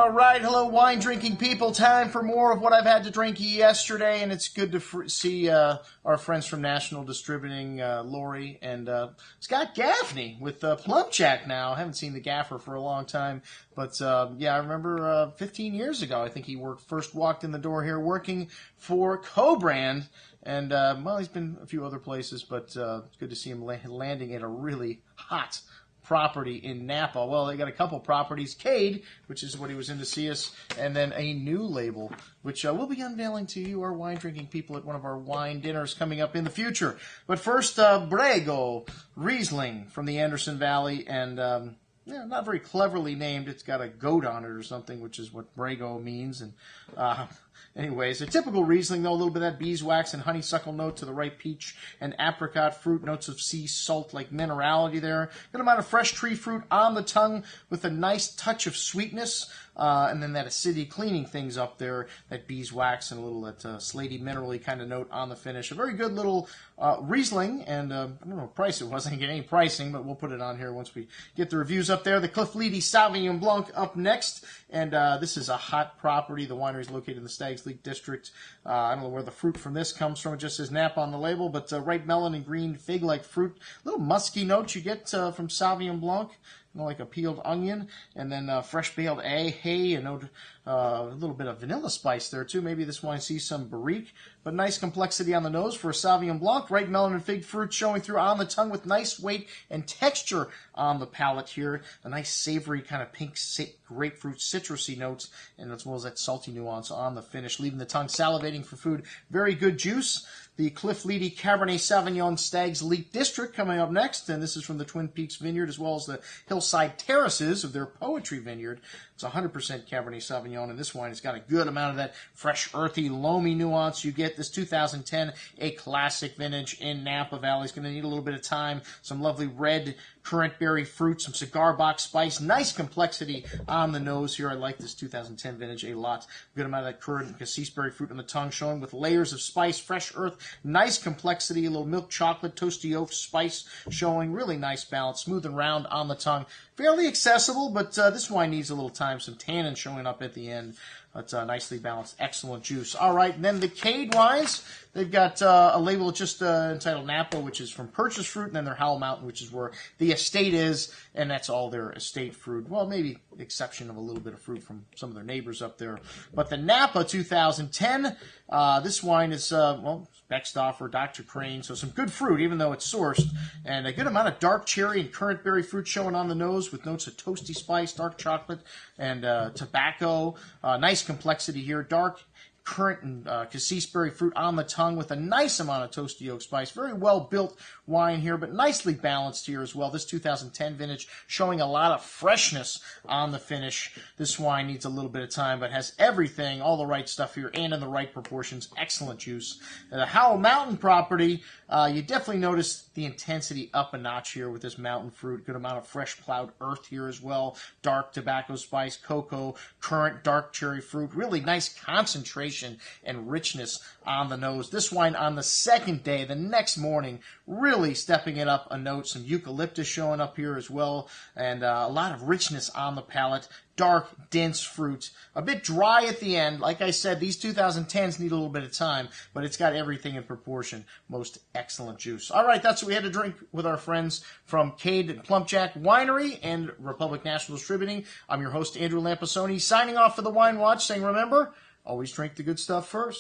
All right, hello, wine-drinking people. Time for more of what I've had to drink yesterday, and it's good to see our friends from National Distributing, Lori and Scott Gaffney with Plumpjack now. I haven't seen the Gaffer for a long time, but yeah, I remember 15 years ago, I think he first walked in the door here working for Co-Brand, and well, he's been a few other places, but it's good to see him landing at a really hot property in Napa. Well, they got a couple properties, Cade, which is what he was in to see us, and then a new label, which we'll be unveiling to you, our wine-drinking people, at one of our wine dinners coming up in the future. But first, Breggo, Riesling from the Anderson Valley, and yeah, not very cleverly named. It's got a goat on it or something, which is what Breggo means. And anyways, a typical Riesling, though, a little bit of that beeswax and honeysuckle note to the ripe peach and apricot fruit, notes of sea salt like minerality there. Good amount of fresh tree fruit on the tongue with a nice touch of sweetness. And then that acidity cleaning things up there, that beeswax and a little that slaty minerally kind of note on the finish. A very good little Riesling, and I don't know what price it was. I didn't get any pricing, but we'll put it on here once we get the reviews up there. The Cliff Lede Sauvignon Blanc up next, and this is a hot property. The winery is located in the Stag district. I don't know where the fruit from this comes from. It just says Napa on the label, but ripe melon and green fig-like fruit. Little musky notes you get from Sauvignon Blanc. Like a peeled onion, and then fresh baled hay, and a little bit of vanilla spice there too. Maybe this wine sees some barrique, but nice complexity on the nose for a Sauvignon Blanc. Ripe melon and fig fruit showing through on the tongue with nice weight and texture on the palate here. A nice savory kind of pink grapefruit citrusy notes, and as well as that salty nuance on the finish, leaving the tongue salivating for food. Very good juice. The Cliff Lede Cabernet Sauvignon Stag's Leap District coming up next, and this is from the Twin Peaks Vineyard as well as the Hillside Terraces of their Poetry Vineyard. It's 100% Cabernet Sauvignon, and this wine has got a good amount of that fresh, earthy, loamy nuance. You get this 2010, a classic vintage in Napa Valley. It's going to need a little bit of time. Some lovely red currant berry fruit, some cigar box spice, nice complexity on the nose here. I like this 2010 vintage a lot. Good amount of that currant and cassis berry fruit on the tongue, showing with layers of spice, fresh earth, nice complexity, a little milk chocolate, toasty oak spice showing, really nice balance, smooth and round on the tongue. Fairly accessible, but this wine needs a little time. Some tannin showing up at the end. But nicely balanced, excellent juice. All right, and then the Cade wines, they've got a label just entitled Napa, which is from Purchase Fruit, and then their Howell Mountain, which is where the estate is, and that's all their estate fruit. Well, maybe exception of a little bit of fruit from some of their neighbors up there. But the Napa 2010, this wine is, well, Beckstoffer, Dr. Crane, so some good fruit, even though it's sourced, and a good amount of dark cherry and currant berry fruit showing on the nose with notes of toasty spice, dark chocolate, and tobacco. Nice complexity here, dark currant and cassis berry fruit on the tongue with a nice amount of toasty oak spice. Very well built wine here, but nicely balanced here as well. This 2010 vintage showing a lot of freshness on the finish. This wine needs a little bit of time, but has everything, all the right stuff here, and in the right proportions. Excellent juice. The Howell Mountain property, you definitely notice the intensity up a notch here with this mountain fruit. Good amount of fresh plowed earth here as well. Dark tobacco spice, cocoa, currant, dark cherry fruit. Really nice concentration and richness on the nose. This wine on the second day, the next morning, really stepping it up a note. Some eucalyptus showing up here as well, and a lot of richness on the palate. Dark, dense fruit. A bit dry at the end. Like I said, these 2010s need a little bit of time, but it's got everything in proportion. Most excellent juice. All right, that's what we had to drink with our friends from Cade and Plumpjack Winery and Republic National Distributing. I'm your host, Andrew Lampasoni, signing off for the Wine Watch, saying remember, always drink the good stuff first.